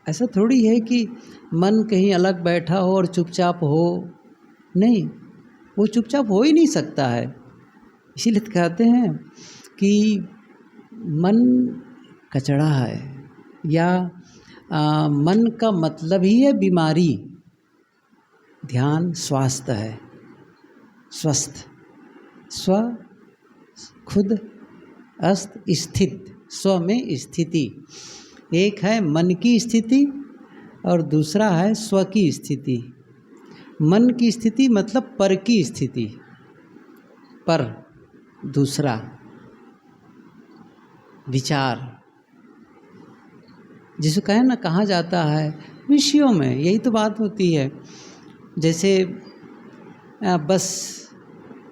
ऐसा थोड़ी है कि मन कहीं अलग बैठा हो और चुपचाप हो, नहीं, वो चुपचाप हो ही नहीं सकता है। इसीलिए तो कहते हैं कि मन कचड़ा है, या मन का मतलब ही है बीमारी। ध्यान स्वास्थ्य है, स्वस्थ, स्व खुद, अस्त स्थित, स्व में स्थिति। एक है मन की स्थिति और दूसरा है स्व की स्थिति। मन की स्थिति मतलब पर की स्थिति, पर, दूसरा विचार, जिसे कहे ना कहा जाता है विषयों में, यही तो बात होती है। जैसे बस,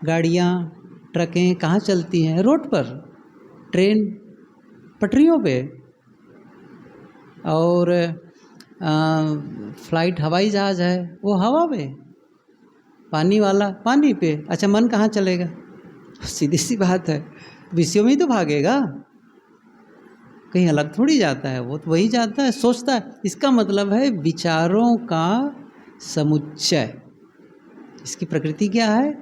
गाड़ियाँ, ट्रकें कहाँ चलती हैं? रोड पर। ट्रेन पटरियों पे। और फ्लाइट हवाई जहाज़ है वो हवा में, पानी वाला पानी पे। अच्छा, मन कहाँ चलेगा? सीधी सी बात है, विषयों में ही तो भागेगा, कहीं अलग थोड़ी जाता है। वो तो वही जाता है, सोचता है। इसका मतलब है विचारों का समुच्चय। इसकी प्रकृति क्या है?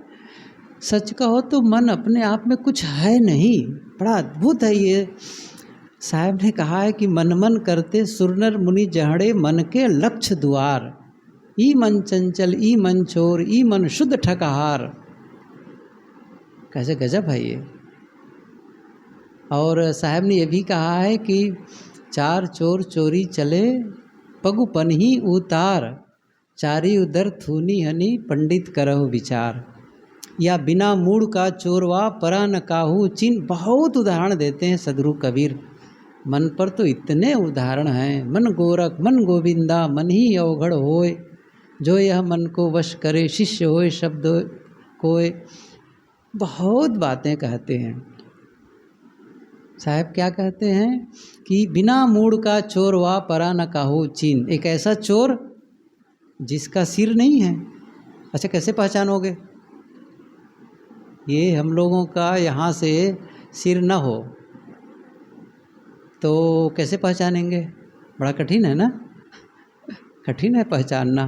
सच कहो तो मन अपने आप में कुछ है नहीं, बड़ा अद्भुत है ये। साहब ने कहा है कि मन मन करते सुरनर मुनि जहड़े मन के लक्ष्य द्वार, ई मन चंचल ई मन चोर ई मन शुद्ध ठकहार। कैसे गजब है ये। और साहब ने यह भी कहा है कि चार चोर चोरी चले पगुपन ही उतार, चारी उदर थूनी हनी पंडित करहु विचार। या बिना मूड का चोरवा परा न काहू चिन्ह। बहुत उदाहरण देते हैं सदगुरु कबीर। मन पर तो इतने उदाहरण हैं। मन गोरख मन गोविंदा मन ही अवघड़ होए, जो यह मन को वश करे शिष्य होए शब्द कोय। बहुत बातें कहते हैं साहब। क्या कहते हैं कि बिना मूड का चोर वा परा न काहू चीन। एक ऐसा चोर जिसका सिर नहीं है। अच्छा, कैसे पहचानोगे? ये हम लोगों का यहाँ से सिर न हो तो कैसे पहचानेंगे? बड़ा कठिन है ना, कठिन है पहचानना।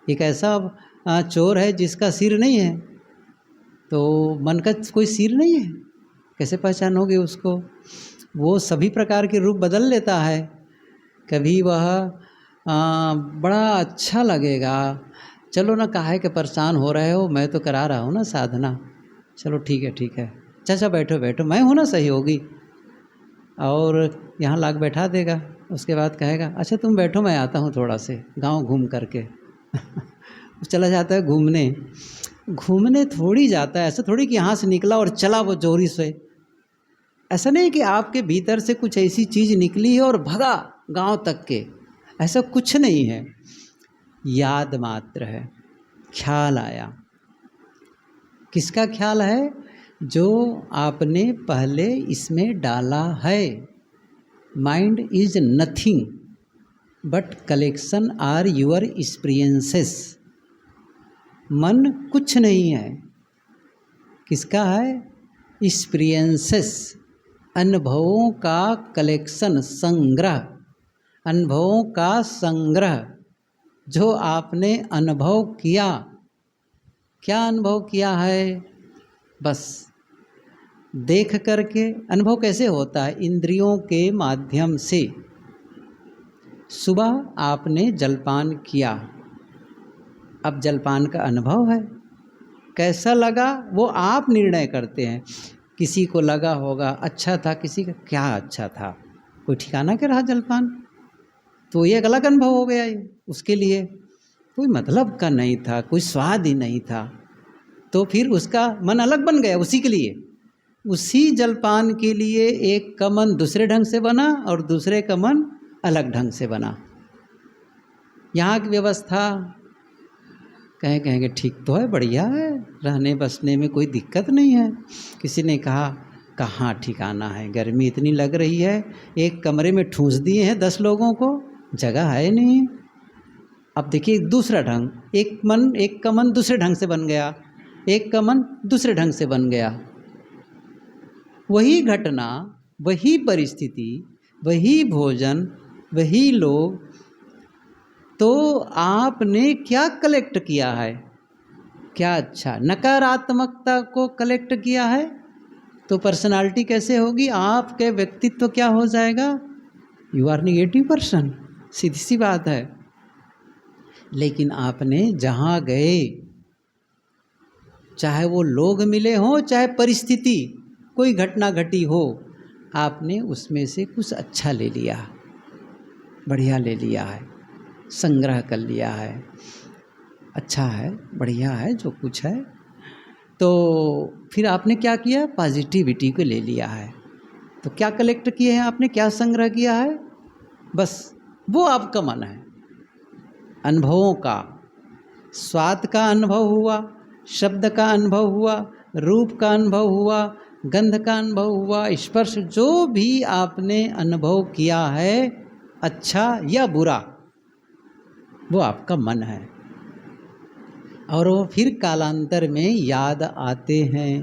एक ऐसा चोर है जिसका सिर नहीं है, तो मन का कोई सिर नहीं है, कैसे पहचानोगे उसको? वो सभी प्रकार के रूप बदल लेता है। कभी वह बड़ा अच्छा लगेगा, चलो ना, काहे के परेशान हो रहे हो, मैं तो करा रहा हूँ ना साधना, चलो ठीक है ठीक है, चाचा बैठो बैठो, मैं हूँ ना, सही होगी। और यहाँ लाग बैठा देगा। उसके बाद कहेगा अच्छा तुम बैठो, मैं आता हूँ थोड़ा से गांव घूम करके। चला जाता है घूमने। घूमने थोड़ी जाता है, ऐसा थोड़ी कि यहाँ से निकला और चला वो जोरी से। ऐसा नहीं कि आपके भीतर से कुछ ऐसी चीज़ निकली है और भगा गांव तक के, ऐसा कुछ नहीं है। याद मात्र है, ख्याल आया। किसका ख्याल है? जो आपने पहले इसमें डाला है। Mind is nothing but collection are your experiences. मन कुछ नहीं है, किसका है? एक्सपीरियंसेस, अनुभवों का कलेक्शन, संग्रह, अनुभवों का संग्रह। जो आपने अनुभव किया, क्या अनुभव किया है? बस देख करके। अनुभव कैसे होता है? इंद्रियों के माध्यम से। सुबह आपने जलपान किया, अब जलपान का अनुभव है, कैसा लगा वो आप निर्णय करते हैं। किसी को लगा होगा अच्छा था, किसी का क्या अच्छा था, कोई ठिकाना के रहा जलपान, तो ये एक अलग अनुभव हो गया। ये उसके लिए कोई मतलब का नहीं था, कोई स्वाद ही नहीं था, तो फिर उसका मन अलग बन गया उसी के लिए। उसी जलपान के लिए एक का मन दूसरे ढंग से बना और दूसरे का मन अलग ढंग से बना। यहाँ की व्यवस्था कहेंगे ठीक तो है, बढ़िया है, रहने बसने में कोई दिक्कत नहीं है। किसी ने कहा कहाँ ठिकाना है, गर्मी इतनी लग रही है, एक कमरे में ठूंस दिए हैं 10 लोगों को, जगह है नहीं। अब देखिए दूसरा ढंग, एक का मन दूसरे ढंग से बन गया, एक का मन दूसरे ढंग से बन गया। वही घटना, वही परिस्थिति, वही भोजन, वही लोग, तो आपने क्या कलेक्ट किया है, क्या अच्छा नकारात्मकता को कलेक्ट किया है, तो पर्सनालिटी कैसे होगी, आपके व्यक्तित्व क्या हो जाएगा, यू आर नेगेटिव पर्सन, सीधी सी बात है। लेकिन आपने जहाँ गए, चाहे वो लोग मिले हों, चाहे परिस्थिति कोई घटना घटी हो, आपने उसमें से कुछ अच्छा ले लिया, बढ़िया ले लिया है, संग्रह कर लिया है, अच्छा है, बढ़िया है जो कुछ है। तो फिर आपने क्या किया, पॉजिटिविटी को ले लिया है। तो क्या कलेक्ट किए हैं आपने, क्या संग्रह किया है, बस वो आपका मन है। अनुभवों का, स्वाद का अनुभव हुआ, शब्द का अनुभव हुआ, रूप का अनुभव हुआ, गंध का अनुभव हुआ, स्पर्श, जो भी आपने अनुभव किया है अच्छा या बुरा, वो आपका मन है। और वो फिर कालांतर में याद आते हैं,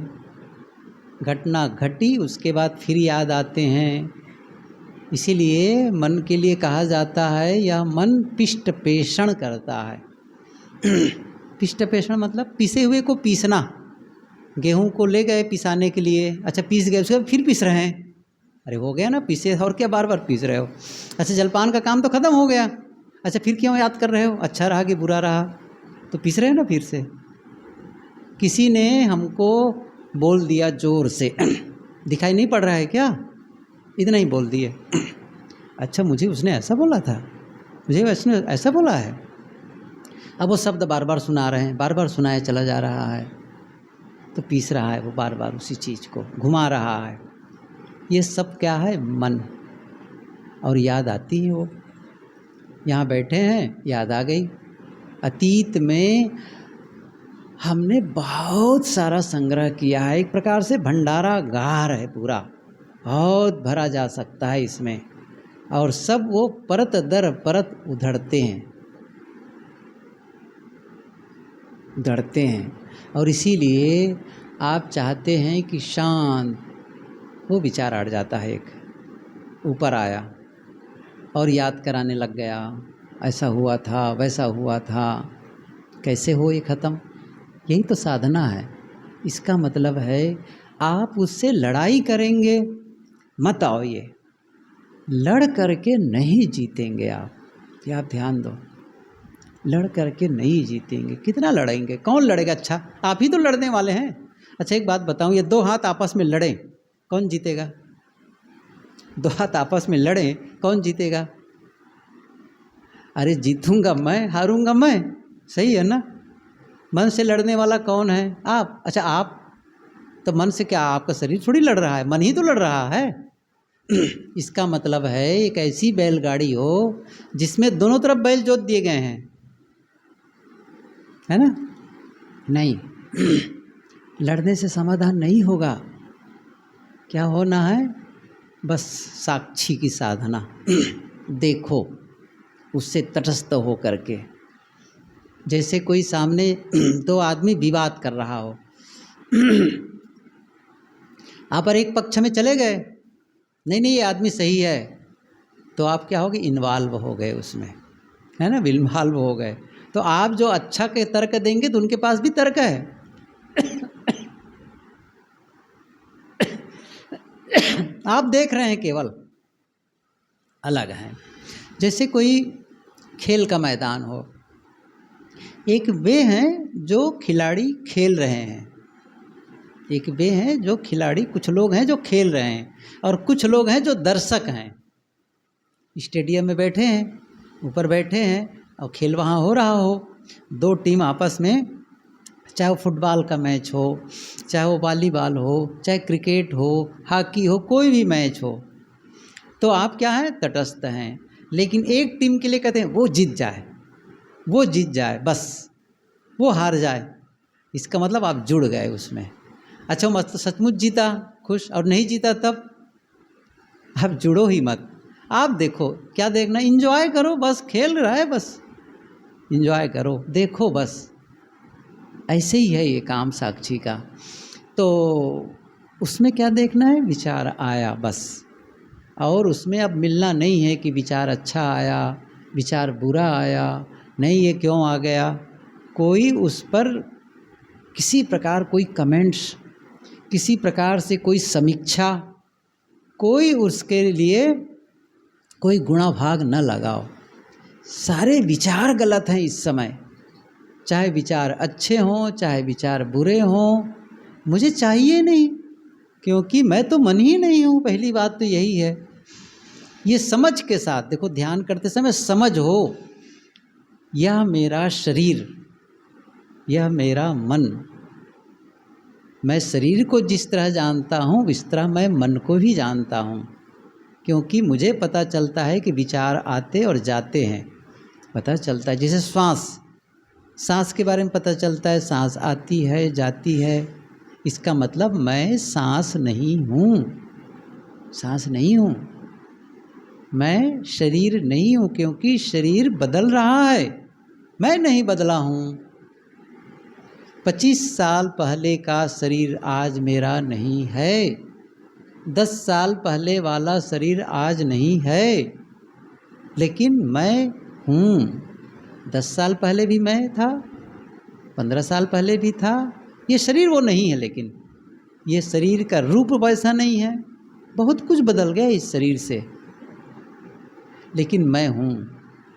घटना घटी उसके बाद फिर याद आते हैं। इसीलिए मन के लिए कहा जाता है यह मन पिष्ट पेषण करता है। पिष्ट पेषण मतलब पीसे हुए को पीसना। गेहूं को ले गए पिसाने के लिए, अच्छा पीस गए, उसके बाद फिर पीस रहे हैं, अरे हो गया ना पीसे, और क्या बार बार पीस रहे हो। अच्छा जलपान का काम तो ख़त्म हो गया, अच्छा फिर क्यों याद कर रहे हो, अच्छा रहा कि बुरा रहा, तो पीस रहे हो ना फिर से। किसी ने हमको बोल दिया जोर से, दिखाई नहीं पड़ रहा है क्या, इतना ही बोल दिए, अच्छा मुझे उसने ऐसा बोला था, मुझे उसने ऐसा बोला है। अब वो शब्द बार बार सुना रहे हैं, बार बार सुनाया चला जा रहा है, तो पीस रहा है वो बार बार उसी चीज़ को, घुमा रहा है। ये सब क्या है, मन। और याद आती है वो, यहाँ बैठे हैं याद आ गई। अतीत में हमने बहुत सारा संग्रह किया है, एक प्रकार से भंडारा गार है पूरा, बहुत भरा जा सकता है इसमें, और सब वो परत दर परत उधड़ते हैं। और इसीलिए आप चाहते हैं कि शांत, वो विचार अड़ जाता है, एक ऊपर आया और याद कराने लग गया, ऐसा हुआ था वैसा हुआ था, कैसे हो ये ख़त्म। यही तो साधना है। इसका मतलब है आप उससे लड़ाई करेंगे मत आओ, ये लड़ करके नहीं जीतेंगे आप, ये आप ध्यान दो, लड़ करके नहीं जीतेंगे। कितना लड़ेंगे, कौन लड़ेगा, अच्छा आप ही तो लड़ने वाले हैं। अच्छा एक बात बताऊं, ये दो हाथ आपस में लड़े कौन जीतेगा, दो हाथ आपस में लड़े कौन जीतेगा, अरे जीतूंगा मैं हारूंगा मैं, सही है ना। मन से लड़ने वाला कौन है, आप। अच्छा आप तो मन से क्या, आपका शरीर थोड़ी लड़ रहा है, मन ही तो लड़ रहा है। इसका मतलब है एक ऐसी बैलगाड़ी हो जिसमें दोनों तरफ बैल जोत दिए गए हैं, है ना। नहीं, लड़ने से समाधान नहीं होगा। क्या होना है, बस साक्षी की साधना। देखो उससे तटस्थ हो करके, जैसे कोई सामने दो आदमी विवाद कर रहा हो, आप पर एक पक्ष में चले गए, नहीं नहीं ये आदमी सही है, तो आप क्या हो गए, इन्वॉल्व हो गए उसमें, है ना, इन्वॉल्व हो गए। तो आप जो अच्छा के तर्क देंगे तो उनके पास भी तर्क है। आप देख रहे हैं केवल, अलग है। जैसे कोई खेल का मैदान हो, एक वे हैं जो खिलाड़ी खेल रहे हैं, एक वे हैं जो खिलाड़ी, कुछ लोग हैं जो खेल रहे हैं, और कुछ लोग हैं जो दर्शक हैं। स्टेडियम में बैठे हैं, ऊपर बैठे हैं और खेल वहाँ हो रहा हो, दो टीम आपस में, चाहे वो फुटबॉल का मैच हो, चाहे वो वॉलीबॉल हो, चाहे क्रिकेट हो, हॉकी हो, कोई भी मैच हो, तो आप क्या हैं, तटस्थ हैं। लेकिन एक टीम के लिए कहते हैं वो जीत जाए, वो जीत जाए, बस वो हार जाए, इसका मतलब आप जुड़ गए उसमें। अच्छा मत सचमुच जीता खुश, और नहीं जीता तब आप जुड़ो ही मत। आप देखो क्या देखना, इंजॉय करो, बस खेल रहा है, बस इंजॉय करो, देखो बस। ऐसे ही है ये काम साक्षी का। तो उसमें क्या देखना है, विचार आया बस, और उसमें अब मिलना नहीं है कि विचार अच्छा आया, विचार बुरा आया, नहीं ये क्यों आ गया, कोई उस पर किसी प्रकार कोई कमेंट्स, किसी प्रकार से कोई समीक्षा, कोई उसके लिए कोई गुणा भाग न लगाओ। सारे विचार गलत हैं इस समय, चाहे विचार अच्छे हों चाहे विचार बुरे हों, मुझे चाहिए नहीं, क्योंकि मैं तो मन ही नहीं हूँ। पहली बात तो यही है। ये समझ के साथ देखो, ध्यान करते समय समझ हो, यह मेरा शरीर, यह मेरा मन, मैं शरीर को जिस तरह जानता हूँ इस तरह मैं मन को भी जानता हूँ, क्योंकि मुझे पता चलता है कि विचार आते और जाते हैं, पता चलता है। जैसे सांस के बारे में पता चलता है, सांस आती है जाती है, इसका मतलब मैं सांस नहीं हूँ, सांस नहीं हूँ, मैं शरीर नहीं हूँ, क्योंकि शरीर बदल रहा है, मैं नहीं बदला हूँ। 25 साल पहले का शरीर आज मेरा नहीं है, 10 साल पहले वाला शरीर आज नहीं है, लेकिन मैं हूँ। 10 साल पहले भी मैं था, 15 साल पहले भी था। ये शरीर वो नहीं है, लेकिन ये शरीर का रूप वैसा नहीं है, बहुत कुछ बदल गया इस शरीर से, लेकिन मैं हूँ।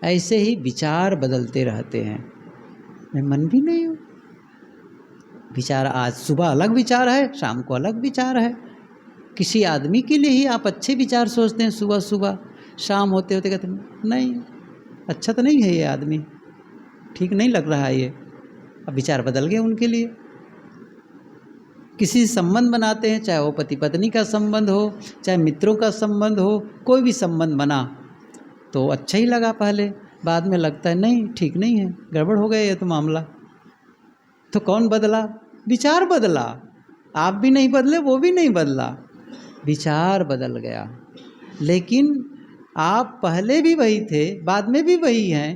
ऐसे ही विचार बदलते रहते हैं, मैं मन भी नहीं हूँ। विचार आज सुबह अलग विचार है, शाम को अलग विचार है। किसी आदमी के लिए ही आप अच्छे विचार सोचते हैं सुबह सुबह, शाम होते होते कहते हैं नहीं अच्छा तो नहीं है ये आदमी, ठीक नहीं लग रहा है ये। अब विचार बदल गए उनके लिए। किसी संबंध बनाते हैं, चाहे वो पति पत्नी का संबंध हो, चाहे मित्रों का संबंध हो, कोई भी संबंध बना तो अच्छा ही लगा पहले, बाद में लगता है नहीं ठीक नहीं है, गड़बड़ हो गया ये तो मामला। तो कौन बदला? विचार बदला। आप भी नहीं बदले, वो भी नहीं बदला, विचार बदल गया। लेकिन आप पहले भी वही थे, बाद में भी वही हैं,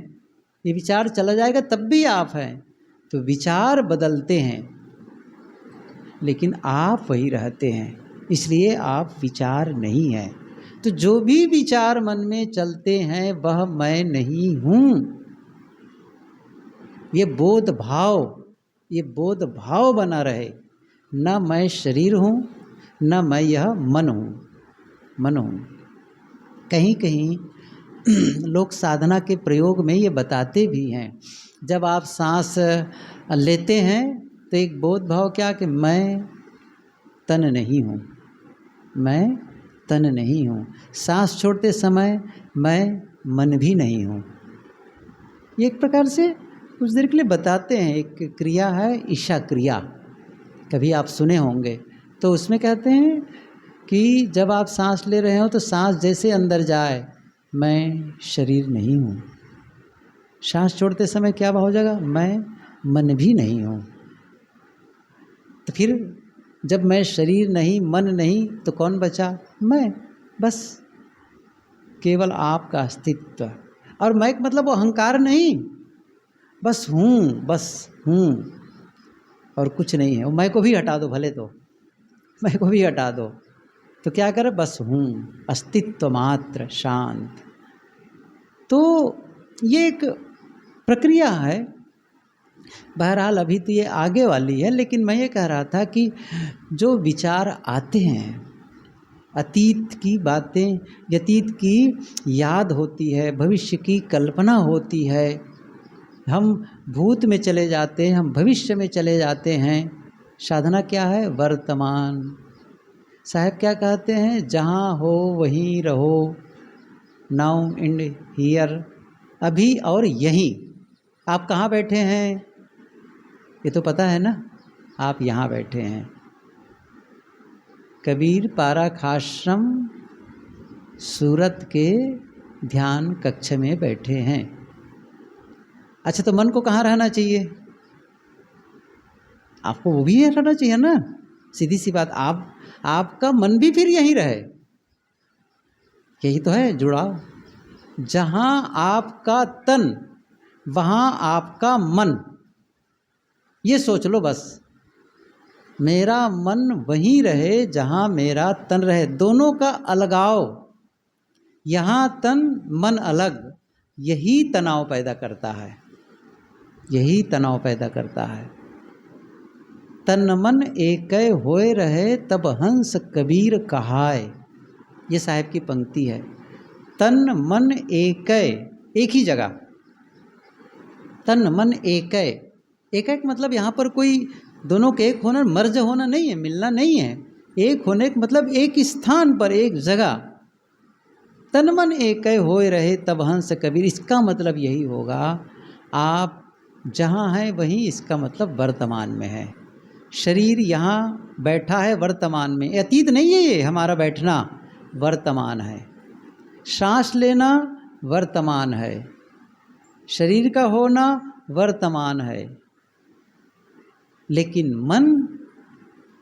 ये विचार चला जाएगा तब भी आप हैं। तो विचार बदलते हैं, लेकिन आप वही रहते हैं, इसलिए आप विचार नहीं हैं। तो जो भी विचार मन में चलते हैं वह मैं नहीं हूँ। ये बोध भाव बना रहे, न मैं शरीर हूँ न मैं यह मन हूँ। कहीं कहीं लोग साधना के प्रयोग में ये बताते भी हैं, जब आप सांस लेते हैं तो एक बोध भाव क्या कि मैं तन नहीं हूँ, मैं तन नहीं हूँ। सांस छोड़ते समय मैं मन भी नहीं हूँ। ये एक प्रकार से कुछ देर के लिए बताते हैं, एक क्रिया है ईशा क्रिया, कभी आप सुने होंगे। तो उसमें कहते हैं कि जब आप सांस ले रहे हो तो सांस जैसे अंदर जाए, मैं शरीर नहीं हूँ। सांस छोड़ते समय क्या हो जाएगा? मैं मन भी नहीं हूँ। तो फिर जब मैं शरीर नहीं मन नहीं तो कौन बचा? मैं, बस केवल आपका अस्तित्व। और मैं मतलब वो अहंकार नहीं, बस हूँ और कुछ नहीं है। मैं को भी हटा दो, भले तो मैं को भी हटा दो, तो क्या करे? बस हूँ, अस्तित्व मात्र, शांत। तो ये एक प्रक्रिया है। बहरहाल अभी तो ये आगे वाली है, लेकिन मैं ये कह रहा था कि जो विचार आते हैं, अतीत की बातें, अतीत की याद होती है, भविष्य की कल्पना होती है, हम भूत में चले जाते हैं, हम भविष्य में चले जाते हैं। साधना क्या है? वर्तमान। साहब क्या कहते हैं? जहाँ हो वहीं रहो, नाउ एंड हियर, अभी और यहीं। आप कहाँ बैठे हैं ये तो पता है ना, आप यहाँ बैठे हैं। कबीर पाराखाश्रम सूरत के ध्यान कक्ष में बैठे हैं। अच्छा, तो मन को कहाँ रहना चाहिए? आपको वो भी रहना चाहिए ना, सीधी सी बात। आपका मन भी फिर यहीं रहे, यही तो है जुड़ाव। जहाँ आपका तन वहाँ आपका मन, ये सोच लो बस। मेरा मन वहीं रहे जहाँ मेरा तन रहे, दोनों का अलगाव, यहाँ तन मन अलग, यही तनाव पैदा करता है। यही तनाव पैदा करता है। तन मन एकै होए रहे तब हंस कबीर कहाय, ये साहब की पंक्ति है। तन मन एकै, एक ही जगह, तन मन एकै, एकै मतलब यहाँ पर कोई दोनों के एक होना, मर्ज होना नहीं है, मिलना नहीं है। एक होने का मतलब एक स्थान पर, एक जगह। तन मन एकै होए रहे तब हंस कबीर, इसका मतलब यही होगा आप जहाँ हैं वहीं, इसका मतलब वर्तमान में है। शरीर यहाँ बैठा है वर्तमान में, अतीत नहीं है ये हमारा बैठना, वर्तमान है। सांस लेना वर्तमान है, शरीर का होना वर्तमान है। लेकिन मन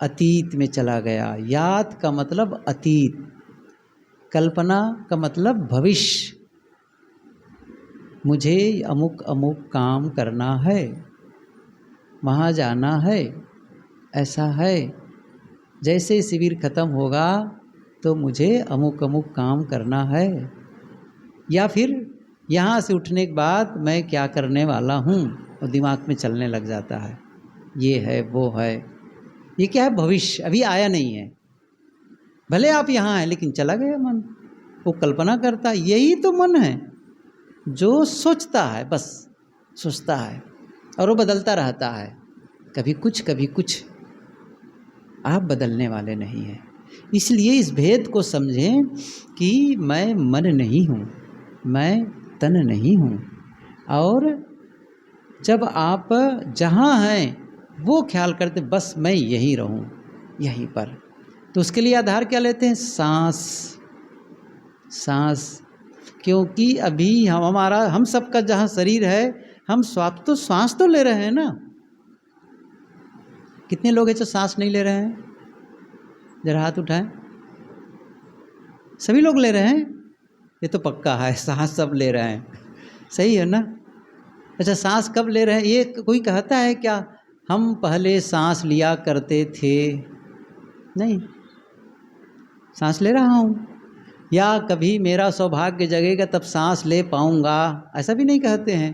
अतीत में चला गया। याद का मतलब अतीत, कल्पना का मतलब भविष्य। मुझे अमुक अमुक काम करना है, वहाँ जाना है, ऐसा है, जैसे शिविर खत्म होगा तो मुझे अमुक अमुक काम करना है। या फिर यहाँ से उठने के बाद मैं क्या करने वाला हूँ, और दिमाग में चलने लग जाता है, ये है वो है। ये क्या है, भविष्य अभी आया नहीं है। भले आप यहाँ हैं लेकिन चला गया मन, वो कल्पना करता। यही तो मन है जो सोचता है, बस सोचता है, और वो बदलता रहता है, कभी कुछ कभी कुछ। आप बदलने वाले नहीं हैं। इसलिए इस भेद को समझें कि मैं मन नहीं हूँ, मैं तन नहीं हूँ। और जब आप जहाँ हैं वो ख्याल करते, बस मैं यहीं रहूँ, यहीं पर, तो उसके लिए आधार क्या लेते हैं, सांस। सांस, क्योंकि अभी हम सबका जहाँ शरीर है, हम सांस तो ले रहे हैं ना। कितने लोग हैं जो सांस नहीं ले रहे हैं, जरा हाथ उठाएं। सभी लोग ले रहे हैं, ये तो पक्का है, सांस सब ले रहे हैं, सही है ना। अच्छा, सांस कब ले रहे हैं, ये कोई कहता है क्या हम पहले सांस लिया करते थे? नहीं, सांस ले रहा हूँ, या कभी मेरा सौभाग्य जगेगा तब सांस ले पाऊँगा, ऐसा भी नहीं कहते हैं।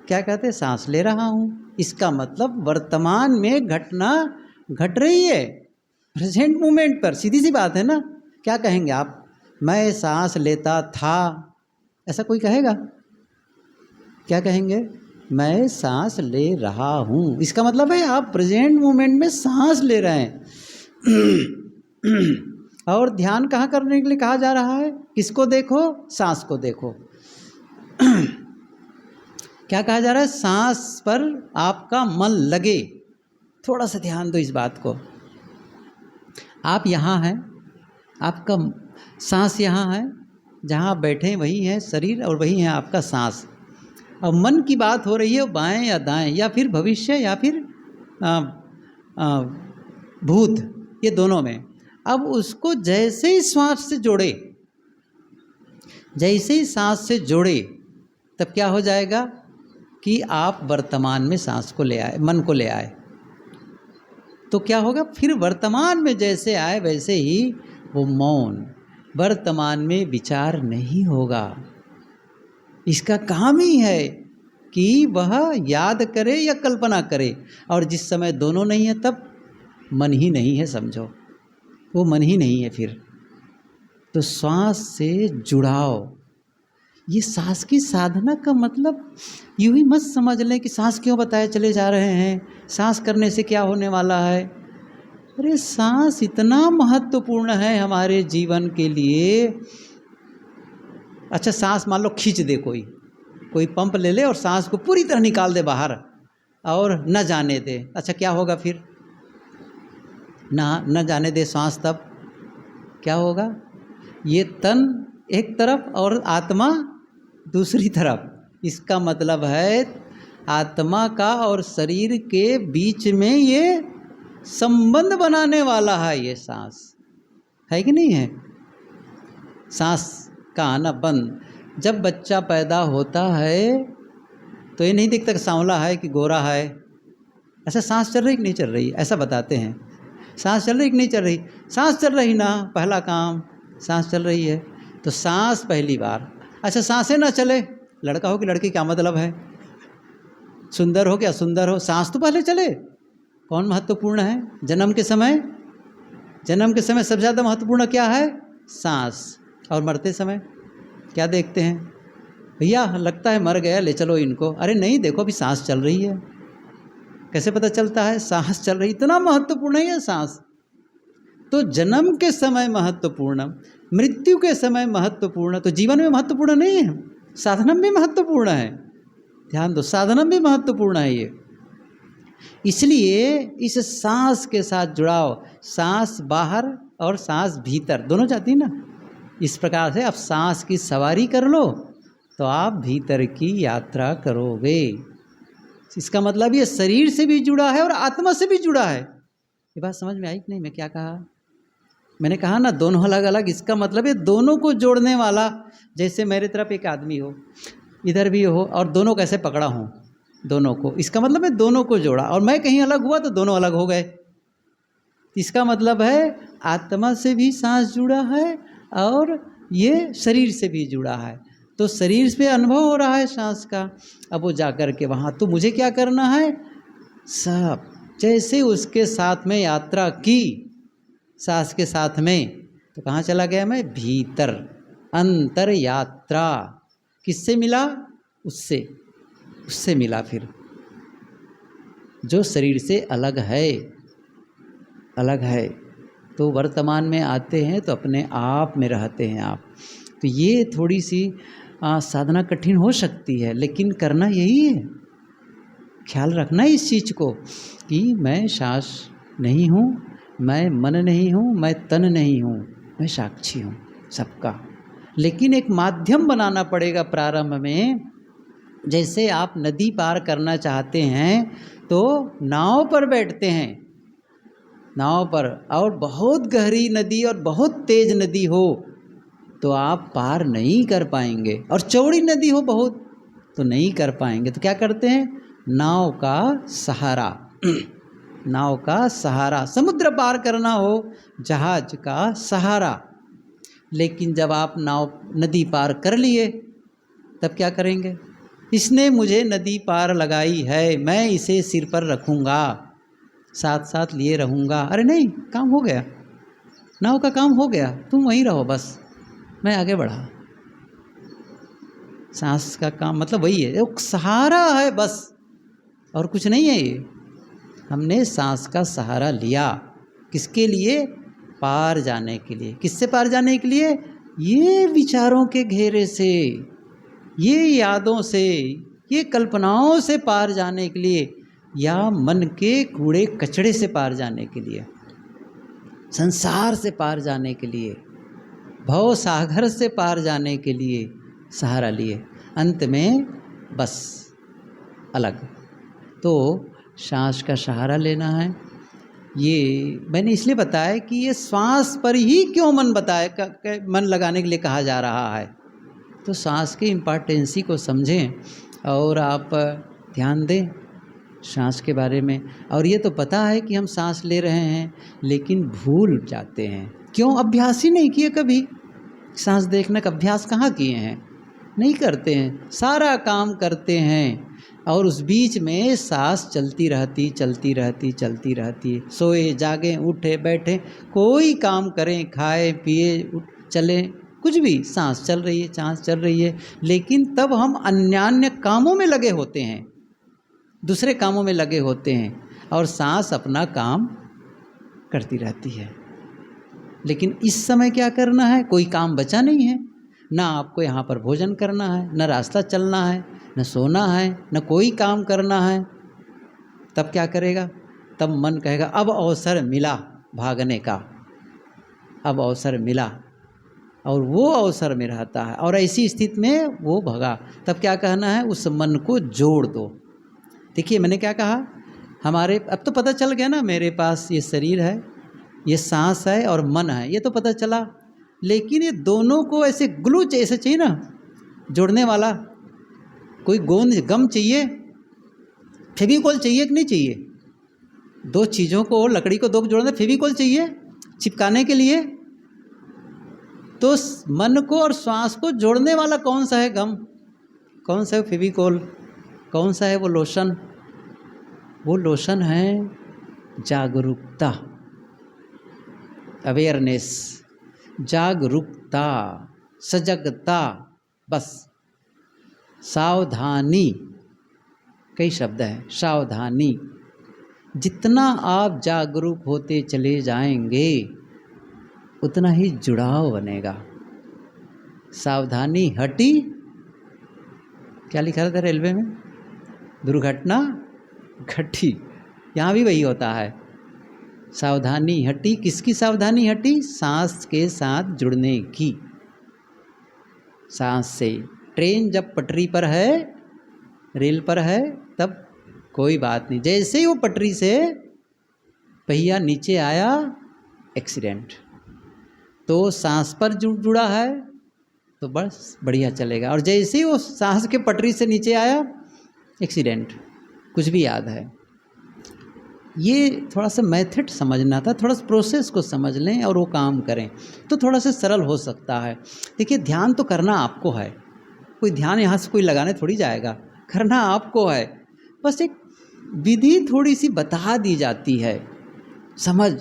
क्या कहते हैं, सांस ले रहा हूँ। इसका मतलब वर्तमान में घटना घट रही है, प्रेजेंट मोमेंट पर। सीधी सी बात है ना। क्या कहेंगे आप, मैं सांस लेता था, ऐसा कोई कहेगा? क्या कहेंगे, मैं सांस ले रहा हूँ। इसका मतलब है आप प्रेजेंट मोमेंट में सांस ले रहे हैं। और ध्यान कहाँ करने के लिए कहा जा रहा है, किसको देखो, सांस को देखो। क्या कहा जा रहा है, सांस पर आपका मन लगे। थोड़ा सा ध्यान दो इस बात को। आप यहाँ हैं, आपका सांस यहाँ है, जहाँ आप बैठे वही है शरीर, और वही है आपका सांस। अब मन की बात हो रही है, बाएं या दाएं, या फिर भविष्य, या फिर भूत, ये दोनों में। अब उसको जैसे ही श्वास से जोड़े, जैसे ही सांस से जोड़े, तब क्या हो जाएगा कि आप वर्तमान में सांस को ले आए, मन को ले आए। तो क्या होगा, फिर वर्तमान में जैसे आए वैसे ही वो मौन, वर्तमान में विचार नहीं होगा। इसका काम ही है कि वह याद करे या कल्पना करे, और जिस समय दोनों नहीं है तब मन ही नहीं है, समझो वो मन ही नहीं है फिर। तो श्वास से जुड़ाव, ये सांस की साधना का मतलब यूं ही मत समझ लें कि सांस क्यों बताए चले जा रहे हैं, सांस करने से क्या होने वाला है। अरे सांस इतना महत्वपूर्ण है हमारे जीवन के लिए। अच्छा, सांस मान लो खींच दे, कोई पंप ले ले और सांस को पूरी तरह निकाल दे बाहर और न जाने दे, अच्छा क्या होगा फिर? न जाने दे सांस, तब क्या होगा, ये तन एक तरफ और आत्मा दूसरी तरफ। इसका मतलब है आत्मा का और शरीर के बीच में ये संबंध बनाने वाला है ये सांस, है कि नहीं है? सांस का आना बंद। जब बच्चा पैदा होता है तो ये नहीं दिखता कि सांवला है कि गोरा है, ऐसा सांस चल रही कि नहीं चल रही, ऐसा बताते हैं। सांस चल रही कि नहीं चल रही, सांस चल रही ना, पहला काम सांस चल रही है। तो सांस पहली बार। अच्छा, सांसें ना चले, लड़का हो कि लड़की, क्या मतलब है? सुंदर हो कि असुंदर हो, सांस तो पहले चले। कौन महत्वपूर्ण है जन्म के समय? जन्म के समय सबसे ज़्यादा महत्वपूर्ण क्या है? सांस। और मरते समय क्या देखते हैं? भैया लगता है मर गया, ले चलो इनको। अरे नहीं, देखो अभी सांस चल रही है। कैसे पता चलता है? सांस चल रही, इतना महत्वपूर्ण है ये सांस। तो जन्म के समय महत्वपूर्ण, मृत्यु के समय महत्वपूर्ण, तो जीवन में महत्वपूर्ण नहीं है, साधनम भी महत्वपूर्ण है। ध्यान दो, साधनम भी महत्वपूर्ण है ये। इसलिए इस सांस के साथ जुड़ाव, सांस बाहर और सांस भीतर दोनों जाती है ना। इस प्रकार से आप सांस की सवारी कर लो तो आप भीतर की यात्रा करोगे। इसका मतलब ये शरीर से भी जुड़ा है और आत्मा से भी जुड़ा है। ये बात समझ में आई कि नहीं? मैं क्या कहा? मैंने कहा ना दोनों अलग अलग, इसका मतलब ये दोनों को जोड़ने वाला। जैसे मेरे तरफ एक आदमी हो, इधर भी हो, और दोनों कैसे पकड़ा हूँ दोनों को, इसका मतलब है दोनों को जोड़ा। और मैं कहीं अलग हुआ तो दोनों अलग हो गए। इसका मतलब है आत्मा से भी सांस जुड़ा है और ये शरीर से भी जुड़ा है। तो शरीर पे अनुभव हो रहा है सांस का। अब वो जा कर के वहाँ, तो मुझे क्या करना है? सब जैसे उसके साथ में यात्रा की, सांस के साथ में, तो कहाँ चला गया मैं? भीतर। अंतर यात्रा किससे मिला? उससे मिला। फिर जो शरीर से अलग है। तो वर्तमान में आते हैं तो अपने आप में रहते हैं आप। तो ये थोड़ी सी साधना कठिन हो सकती है, लेकिन करना यही है। ख्याल रखना इस चीज़ को कि मैं सांस नहीं हूँ, मैं मन नहीं हूँ, मैं तन नहीं हूँ, मैं साक्षी हूँ सबका। लेकिन एक माध्यम बनाना पड़ेगा प्रारंभ में। जैसे आप नदी पार करना चाहते हैं तो नाव पर बैठते हैं, नाव पर, और बहुत गहरी नदी और बहुत तेज नदी हो तो आप पार नहीं कर पाएंगे, और चौड़ी नदी हो बहुत तो नहीं कर पाएंगे। तो क्या करते हैं? नाव का सहारा। नाव का सहारा। समुद्र पार करना हो, जहाज का सहारा। लेकिन जब आप नदी पार कर लिए तब क्या करेंगे? इसने मुझे नदी पार लगाई है, मैं इसे सिर पर रखूँगा, साथ साथ लिए रहूँगा। अरे नहीं, काम हो गया, नाव का काम हो गया, तुम वहीं रहो बस, मैं आगे बढ़ा। सांस का काम मतलब वही है, एक सहारा है बस, और कुछ नहीं है ये। हमने सांस का सहारा लिया, किसके लिए? पार जाने के लिए। किससे पार जाने के लिए? ये विचारों के घेरे से, ये यादों से, ये कल्पनाओं से पार जाने के लिए, या मन के कूड़े कचड़े से पार जाने के लिए, संसार से पार जाने के लिए, भव सागर से पार जाने के लिए सहारा लिए। अंत में बस अलग। तो सांस का सहारा लेना है। ये मैंने इसलिए बताया कि ये श्वास पर ही क्यों मन लगाने के लिए कहा जा रहा है। तो सांस की इम्पॉर्टेंसी को समझें और आप ध्यान दें सांस के बारे में। और ये तो पता है कि हम सांस ले रहे हैं, लेकिन भूल जाते हैं। क्यों? अभ्यास ही नहीं किए कभी। सांस देखने का अभ्यास कहाँ किए हैं? नहीं करते हैं। सारा काम करते हैं और उस बीच में सांस चलती रहती। सोए जागे उठे बैठे, कोई काम करें, खाए पिए चलें, कुछ भी, सांस चल रही है। लेकिन तब हम अन्यान्य कामों में लगे होते हैं, दूसरे कामों में लगे होते हैं, और सांस अपना काम करती रहती है। लेकिन इस समय क्या करना है? कोई काम बचा नहीं है। ना आपको यहाँ पर भोजन करना है, न रास्ता चलना है, न सोना है, न कोई काम करना है। तब क्या करेगा? तब मन कहेगा अब अवसर मिला भागने का, अब अवसर मिला, और वो अवसर में रहता है, और ऐसी स्थिति में वो भगा। तब क्या कहना है? उस मन को जोड़ दो। देखिए मैंने क्या कहा, हमारे अब तो पता चल गया ना, मेरे पास ये शरीर है, ये सांस है और मन है, ये तो पता चला। लेकिन ये दोनों को ऐसे ग्लू ऐसे चाहिए ना, जोड़ने वाला। कोई गोंद गम चाहिए, फेविकॉल चाहिए कि नहीं चाहिए? दो चीज़ों को, लकड़ी को दो जोड़ना, फेविकॉल चाहिए चिपकाने के लिए। तो मन को और श्वास को जोड़ने वाला कौन सा है? गम। कौन सा है? फेविकॉल। कौन सा है वो लोशन? वो लोशन है जागरूकता, अवेयरनेस, जागरूकता, सजगता, बस सावधानी, कई शब्द हैं, सावधानी। जितना आप जागरूक होते चले जाएंगे उतना ही जुड़ाव बनेगा। सावधानी हटी, क्या लिखा रहता है रेलवे में? दुर्घटना घटी। यहाँ भी वही होता है, सावधानी हटी। किसकी सावधानी हटी? सांस के साथ जुड़ने की। सांस से, ट्रेन जब पटरी पर है, रेल पर है, तब कोई बात नहीं, जैसे ही वो पटरी से पहिया नीचे आया, एक्सीडेंट। तो सांस पर जुड़ा है तो बस बढ़िया चलेगा, और जैसे ही वो सांस के पटरी से नीचे आया, एक्सीडेंट। कुछ भी याद है? ये थोड़ा सा मेथड समझना था, थोड़ा सा प्रोसेस को समझ लें और वो काम करें तो थोड़ा सा सरल हो सकता है। देखिए, ध्यान तो करना आपको है, कोई ध्यान यहाँ से कोई लगाने थोड़ी जाएगा, करना आपको है। बस एक विधि थोड़ी सी बता दी जाती है, समझ,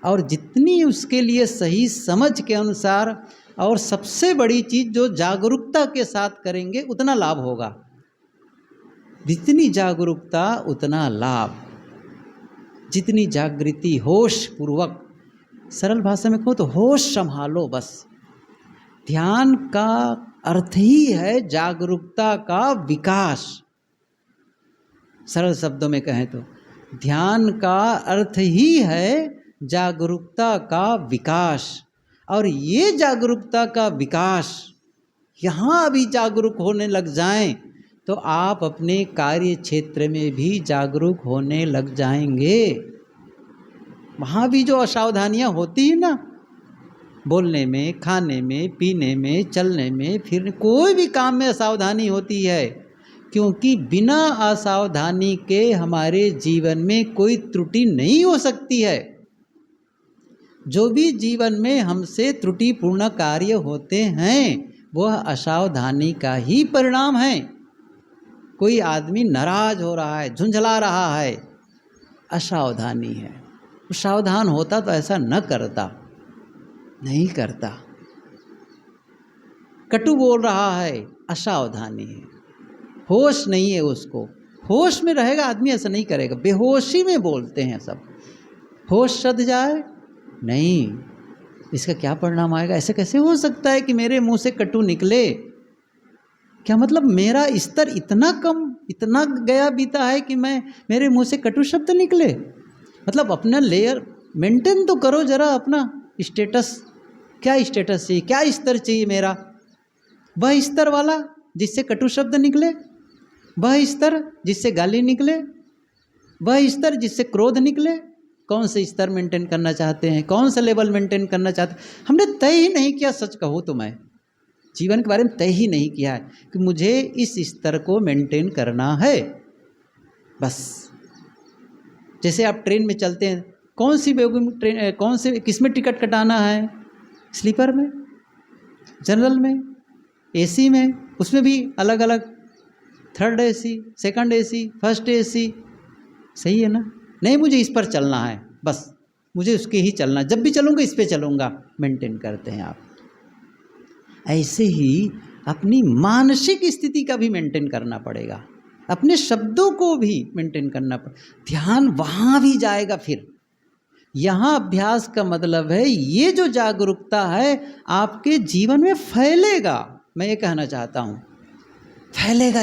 और जितनी उसके लिए सही समझ के अनुसार, और सबसे बड़ी चीज़ जो जागरूकता के साथ करेंगे उतना लाभ होगा। जितनी जागरूकता उतना लाभ, जितनी जागृति, होश पूर्वक, सरल भाषा में कहो तो होश संभालो बस। ध्यान का अर्थ ही है जागरूकता का विकास। सरल शब्दों में कहें तो ध्यान का अर्थ ही है जागरूकता का विकास। और ये जागरूकता का विकास, यहाँ अभी जागरूक होने लग जाएं तो आप अपने कार्य क्षेत्र में भी जागरूक होने लग जाएंगे। वहाँ भी जो असावधानियाँ होती हैं ना, बोलने में, खाने में, पीने में, चलने में, फिर कोई भी काम में असावधानी होती है, क्योंकि बिना असावधानी के हमारे जीवन में कोई त्रुटि नहीं हो सकती है। जो भी जीवन में हमसे त्रुटिपूर्ण कार्य होते हैं वह असावधानी का ही परिणाम है। कोई आदमी नाराज हो रहा है, झुंझला रहा है, असावधानी है। सावधान होता तो ऐसा न करता, नहीं करता। कटु बोल रहा है, असावधानी है, होश नहीं है उसको। होश में रहेगा आदमी ऐसा नहीं करेगा, बेहोशी में बोलते हैं सब। होश सध जाए, नहीं, इसका क्या परिणाम आएगा? ऐसे कैसे हो सकता है कि मेरे मुंह से कटु निकले? क्या मतलब मेरा स्तर इतना कम, इतना गया बीता है कि मेरे मुंह से कटु शब्द निकले? मतलब अपना लेयर मेंटेन तो करो जरा, अपना स्टेटस। क्या स्टेटस चाहिए, क्या स्तर चाहिए मेरा? वह स्तर वाला जिससे कटु शब्द निकले, वह स्तर जिससे गाली निकले, वह स्तर जिससे क्रोध निकले। कौन से स्तर मेंटेन करना चाहते हैं, कौन सा लेवल मेंटेन करना चाहते हैं? हमने तय ही नहीं किया। सच कहूँ तो मैं जीवन के बारे में तय ही नहीं किया है कि मुझे इस स्तर को मेंटेन करना है। बस जैसे आप ट्रेन में चलते हैं, कौन सी ट्रेन, कौन से किस में टिकट कटाना है? स्लीपर में, जनरल में, एसी में, उसमें भी अलग अलग, third AC, second AC, first AC, सही है ना? नहीं, मुझे इस पर चलना है, बस मुझे उसके ही चलना, जब भी चलूँगा इस पे चलूँगा। मेंटेन करते हैं आप। ऐसे ही अपनी मानसिक स्थिति का भी मेंटेन करना पड़ेगा, अपने शब्दों को भी मेंटेन करना पड़ेगा। ध्यान वहाँ भी जाएगा। फिर यहाँ अभ्यास का मतलब है ये जो जागरूकता है आपके जीवन में फैलेगा। मैं ये कहना चाहता हूँ, फैलेगा।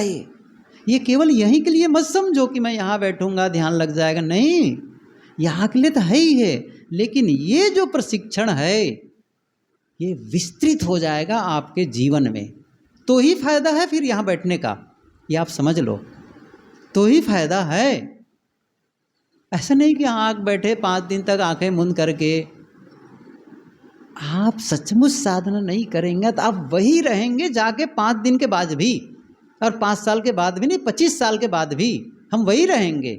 ये केवल यहीं के लिए मत समझो कि मैं यहाँ बैठूंगा ध्यान लग जाएगा, नहीं, यहाँ के लिए तो है ही है, लेकिन ये जो प्रशिक्षण है ये विस्तृत हो जाएगा आपके जीवन में, तो ही फायदा है फिर यहाँ बैठने का। ये आप समझ लो, तो ही फायदा है। ऐसा नहीं कि आँख बैठे 5 दिन तक आंखें मूंद करके, आप सचमुच साधना नहीं करेंगे तो आप वही रहेंगे जाके 5 दिन के बाद भी, और 5 साल के बाद भी नहीं, 25 साल के बाद भी हम वही रहेंगे।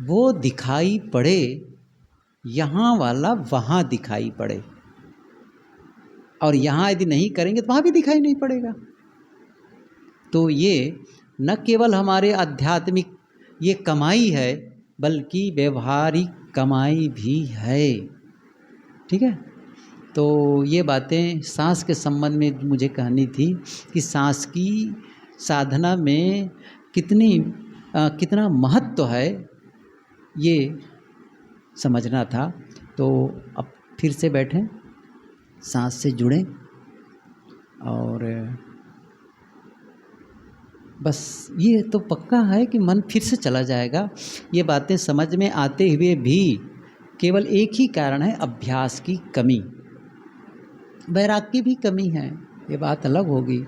वो दिखाई पड़े, यहाँ वाला वहाँ दिखाई पड़े, और यहाँ यदि नहीं करेंगे तो वहाँ भी दिखाई नहीं पड़ेगा। तो ये न केवल हमारे आध्यात्मिक ये कमाई है, बल्कि व्यवहारिक कमाई भी है। ठीक है, तो ये बातें सांस के संबंध में मुझे कहनी थी कि सांस की साधना में कितना महत्व है, ये समझना था। तो अब फिर से बैठें, सांस से जुड़ें और बस ये तो पक्का है कि मन फिर से चला जाएगा। ये बातें समझ में आते हुए भी केवल एक ही कारण है, अभ्यास की कमी, वैराग्य की भी कमी है, ये बात अलग होगी,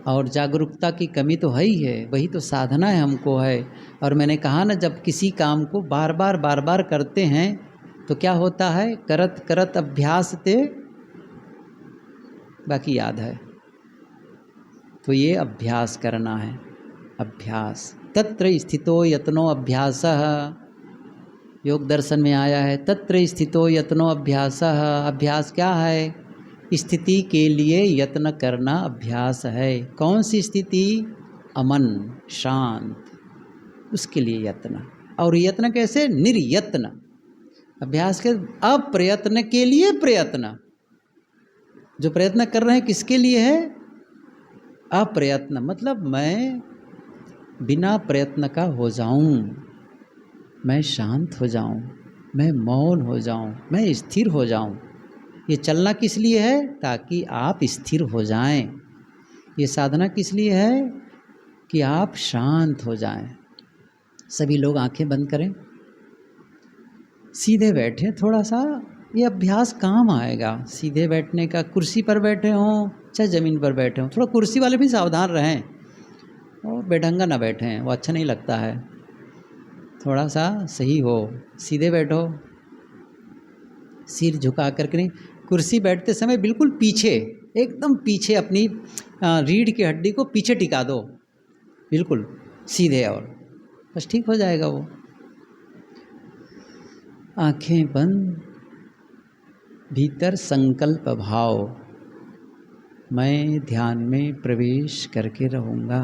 और जागरूकता की कमी तो है ही है, वही तो साधना है हमको है। और मैंने कहा ना, जब किसी काम को बार बार करते हैं तो क्या होता है, करत करत अभ्यास ते बाकी याद है। तो ये अभ्यास करना है, अभ्यास। तत्र स्थितो यत्नो अभ्यासः, योग दर्शन में आया है, तत्र स्थितो यत्नो अभ्यासः। अभ्यास क्या है, स्थिति के लिए यत्न करना अभ्यास है। कौन सी स्थिति, अमन शांत, उसके लिए यत्न। और यत्न कैसे, निर्यत्न, अभ्यास के अप्रयत्न के लिए प्रयत्न। जो प्रयत्न कर रहे हैं किसके लिए है, अप्रयत्न, मतलब मैं बिना प्रयत्न का हो जाऊं, मैं शांत हो जाऊं, मैं मौन हो जाऊं, मैं स्थिर हो जाऊं। ये चलना किस लिए है, ताकि आप स्थिर हो जाएं। ये साधना किस लिए है, कि आप शांत हो जाएं। सभी लोग आंखें बंद करें, सीधे बैठे, थोड़ा सा ये अभ्यास काम आएगा। सीधे बैठने का, कुर्सी पर बैठे हों चाहे ज़मीन पर बैठे हों, थोड़ा कुर्सी वाले भी सावधान रहें और बेढंगा ना बैठें, वो अच्छा नहीं लगता है। थोड़ा सा सही हो, सीधे बैठो, सिर झुका करके नहीं। कुर्सी बैठते समय बिल्कुल पीछे, एकदम पीछे अपनी रीढ़ की हड्डी को पीछे टिका दो, बिल्कुल सीधे, और बस ठीक हो जाएगा वो। आंखें बंद, भीतर संकल्प भाव, मैं ध्यान में प्रवेश करके रहूँगा।